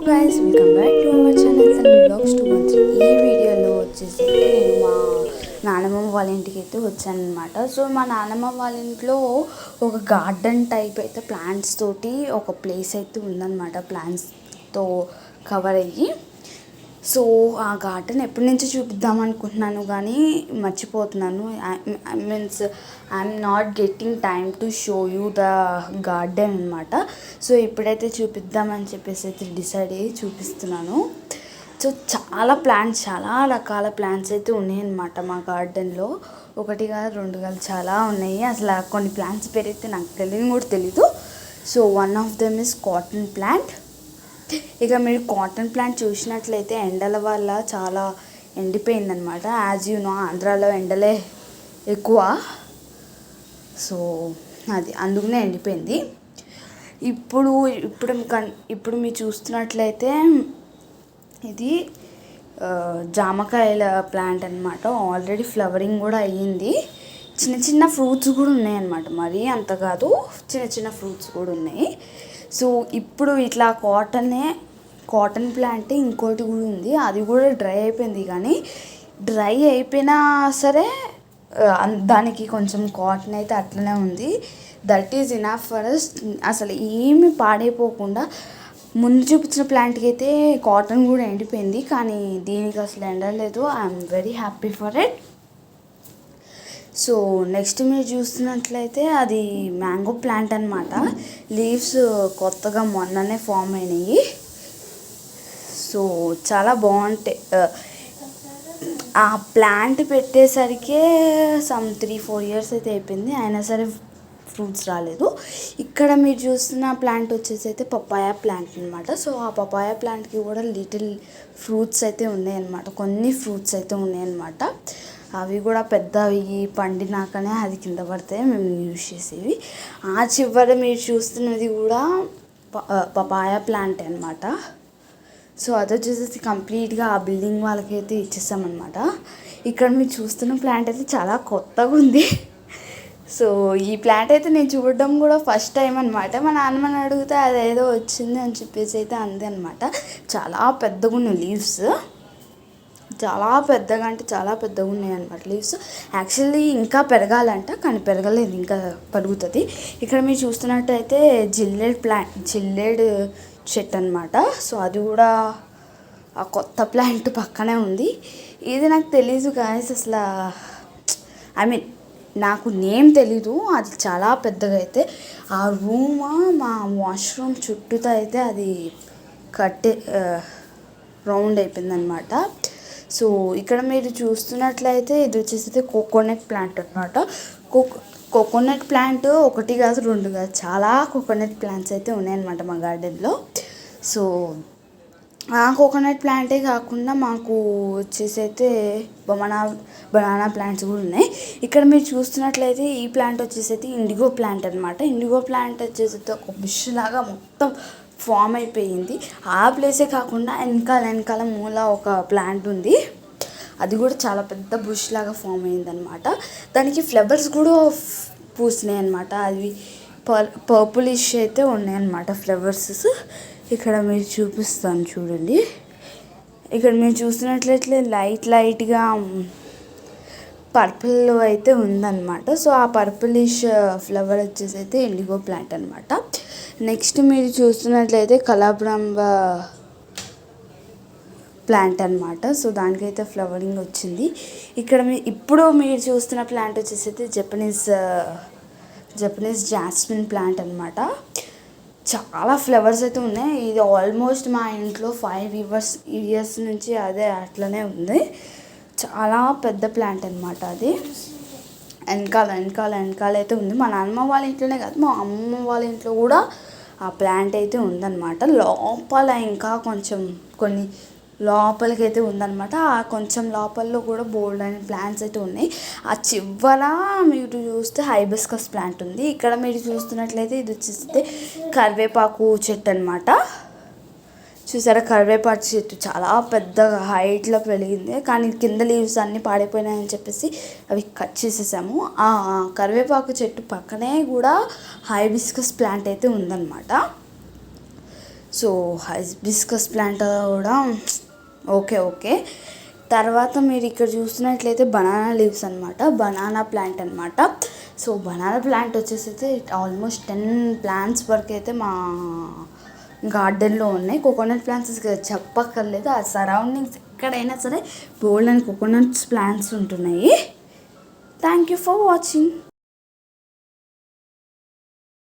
Guys welcome back to our channel and blogs 213. ఈ వీడియోలో వచ్చేసి నేను మా నానమ్మ వాళ్ళ ఇంటికి అయితే వచ్చానమాట. సో మా నానమ్మ వాళ్ళ ఇంట్లో ఒక గార్డెన్ టైప్ అయితే ప్లాంట్స్ తోటి ఒక ప్లేస్ అయితే ఉందన్నమాట, ప్లాంట్స్తో కవర్ అయ్యి. సో ఆ గార్డెన్ ఎప్పటి నుంచి చూపిద్దాం అనుకుంటున్నాను కానీ మర్చిపోతున్నాను. Means I'm not getting time to show you the garden అనమాట. సో ఇప్పుడైతే చూపిద్దామని చెప్పేసి అయితే డిసైడ్ అయ్యి చూపిస్తున్నాను. సో చాలా రకాల ప్లాంట్స్ అయితే ఉన్నాయన్నమాట మా గార్డెన్లో. ఒకటి కాదు రెండు కాదు చాలా ఉన్నాయి. అసలు కొన్ని ప్లాంట్స్ పేరు అయితే నాకు కూడా తెలీదు. So one of them is cotton plant. ఇక మీరు కాటన్ ప్లాంట్ చూసినట్లయితే ఎండల వల్ల చాలా ఎండిపోయిందనమాట. యాజ్ యూ నో ఆంధ్రాలో ఎండలే ఎక్కువ, సో అది అందుకనే ఎండిపోయింది. ఇప్పుడు మీరు చూస్తున్నట్లయితే ఇది జామకాయల ప్లాంట్ అనమాట. ఆల్రెడీ ఫ్లవరింగ్ కూడా అయ్యింది. చిన్న చిన్న ఫ్రూట్స్ కూడా ఉన్నాయన్నమాట, మరీ అంత కాదు, చిన్న చిన్న ఫ్రూట్స్ కూడా ఉన్నాయి. సో ఇప్పుడు ఇట్లా కాటన్ ప్లాంట్ ఇంకోటి కూడా ఉంది, అది కూడా డ్రై అయిపోయింది. కానీ డ్రై అయిపోయినా సరే దానికి కొంచెం కాటన్ అయితే అట్లనే ఉంది. That is enough for us. అసలు ఏమి పాడైపోకుండా ముందు చూపించిన ప్లాంట్కి అయితే కాటన్ కూడా ఎండిపోయింది, కానీ దీనికి అసలు ఎండలేదు. I'm very happy for it. So next మీరు చూస్తున్నట్లయితే అది మ్యాంగో ప్లాంట్ అనమాట. లీవ్స్ కొత్తగా మొన్ననే ఫామ్ అయినాయి. సో చాలా బాగుంటాయి. ఆ ప్లాంట్ పెట్టేసరికే సమ్ 3-4 ఇయర్స్ అయితే అయిపోయింది, అయినా సరే ఫ్రూట్స్ రాలేదు. ఇక్కడ మీరు చూస్తున్న ప్లాంట్ వచ్చేసి అయితే పపాయ ప్లాంట్ అనమాట. సో ఆ పపాయ ప్లాంట్కి కూడా లిటిల్ ఫ్రూట్స్ అయితే ఉన్నాయన్నమాట, కొన్ని ఫ్రూట్స్ అయితే ఉన్నాయన్నమాట. అవి కూడా పెద్దవి పండినాకనే అది కింద పడతాయి, మేము యూజ్ చేసేవి. ఆ చివర మీరు చూస్తున్నది కూడా పపాయ ప్లాంట్ అనమాట. సో అది వచ్చేసి కంప్లీట్గా ఆ బిల్డింగ్ వాళ్ళకైతే ఇచ్చేసామన్నమాట. ఇక్కడ మీరు చూస్తున్న ప్లాంట్ అయితే చాలా కొత్తగా ఉంది. సో ఈ ప్లాంట్ అయితే నేను చూడడం కూడా ఫస్ట్ టైం అనమాట. మా నాన్నమ్మని అడిగితే అదేదో వచ్చింది అని చెప్పేసి అయితే అంది అనమాట. చాలా పెద్దగా ఉన్నాయి లీవ్స్, చాలా పెద్దగా అంటే చాలా పెద్దగా ఉన్నాయి అనమాట లీవ్స్. యాక్చువల్లీ ఇంకా పెరగాలంట, కానీ పెరగలేదు, ఇంకా పెరుగుతుంది. ఇక్కడ మీరు చూస్తున్నట్టయితే జిల్లేడ్ చెట్టు అనమాట. సో అది కూడా ఆ కొత్త ప్లాంట్ పక్కనే ఉంది. ఇది నాకు తెలీదు గాయస్, అసలు ఐ మీన్ నాకు నేమ్ తెలీదు. అది చాలా పెద్దగా అయితే ఆ రూమ్ మా వాష్రూమ్ చుట్టూతో అయితే అది రౌండ్ అయిపోయిందనమాట. సో ఇక్కడ మీరు చూస్తున్నట్లయితే ఇది వచ్చేసి కోకోనట్ ప్లాంట్ అనమాట. కోకోనట్ ప్లాంట్ ఒకటి కాదు రెండు కాదు, చాలా కోకోనట్ ప్లాంట్స్ అయితే ఉన్నాయన్నమాట మా గార్డెన్లో. సో ఆ కోకోనట్ ప్లాంటే కాకుండా మాకు వచ్చేసి అయితే బనానా ప్లాంట్స్ కూడా ఉన్నాయి. ఇక్కడ మీరు చూస్తున్నట్లయితే ఈ ప్లాంట్ వచ్చేసి అయితే ఇండిగో ప్లాంట్ అనమాట. ఇండిగో ప్లాంట్ వచ్చేసి ఒక బుష్ లాగా మొత్తం ఫామ్ అయిపోయింది. ఆ ప్లేసే కాకుండా వెనకాల మూల ఒక ప్లాంట్ ఉంది, అది కూడా చాలా పెద్ద బుష్ లాగా ఫామ్ అయిందనమాట. దానికి ఫ్లవర్స్ కూడా పూసినాయి అనమాట. అవి పర్పులిష్ అయితే ఉన్నాయన్నమాట ఫ్లవర్స్. ఇక్కడ మీరు చూపిస్తాను చూడండి. ఇక్కడ మీరు చూస్తున్నట్లయితే లైట్గా పర్పుల్ అయితే ఉందన్నమాట. సో ఆ పర్పులిష్ ఫ్లవర్ వచ్చేసి అయితే ఇండిగో ప్లాంట్ అనమాట. నెక్స్ట్ మీరు చూస్తున్నట్లయితే కలాబ్రాంబ ప్లాంట్ అనమాట. సో దానికైతే ఫ్లవరింగ్ వచ్చింది. ఇక్కడ ఇప్పుడు మీరు చూస్తున్న ప్లాంట్ వచ్చేసి అయితే జపనీస్ జాస్మిన్ ప్లాంట్ అనమాట. చాలా ఫ్లవర్స్ అయితే ఉన్నాయి. ఇది ఆల్మోస్ట్ మా ఇంట్లో 5 ఇయర్స్ నుంచి అదే అట్లనే ఉంది. చాలా పెద్ద ప్లాంట్ అనమాట. అది వెనకాల అయితే ఉంది. మా నాన్నమ్మ వాళ్ళ ఇంట్లోనే కాదు, మా అమ్మమ్మ వాళ్ళ ఇంట్లో కూడా ఆ ప్లాంట్ అయితే ఉందన్నమాట. లోపల ఇంకా కొన్ని లోపలికి అయితే ఉందన్నమాట. ఆ కొంచెం లోపల్లో కూడా బోల్డ్ అనే ప్లాంట్స్ అయితే ఉన్నాయి. ఆ చివర మీరు చూస్తే హైబిస్కస్ ప్లాంట్ ఉంది. ఇక్కడ మీరు చూస్తున్నట్లయితే ఇది వచ్చేస్తే కరివేపాకు చెట్టు అనమాట. చూసారా, కరివేపాకు చెట్టు చాలా పెద్దగా హైట్లో పెరిగింది, కానీ కింద లీవ్స్ అన్నీ పాడైపోయినాయని చెప్పేసి అవి కట్ చేసేసాము. ఆ కరివేపాకు చెట్టు పక్కనే కూడా హైబిస్కస్ ప్లాంట్ అయితే ఉందన్నమాట. సో హైబిస్కస్ ప్లాంట్ కూడా ఓకే. తర్వాత మీరు ఇక్కడ చూస్తున్నట్లయితే బనానా లీవ్స్ అనమాట, బనానా ప్లాంట్ అనమాట. సో బనానా ప్లాంట్ వచ్చేసి అయితే ఆల్మోస్ట్ 10 ప్లాంట్స్ వరకు అయితే మా గార్డెన్లో ఉన్నాయి. కోకోనట్ ప్లాంట్స్ చెప్పక్కర్లేదు, ఆ సరౌండింగ్స్ ఎక్కడైనా సరే బోల్డ్ అండ్ కోకోనట్స్ ప్లాంట్స్ ఉంటున్నాయి. Thank you for watching.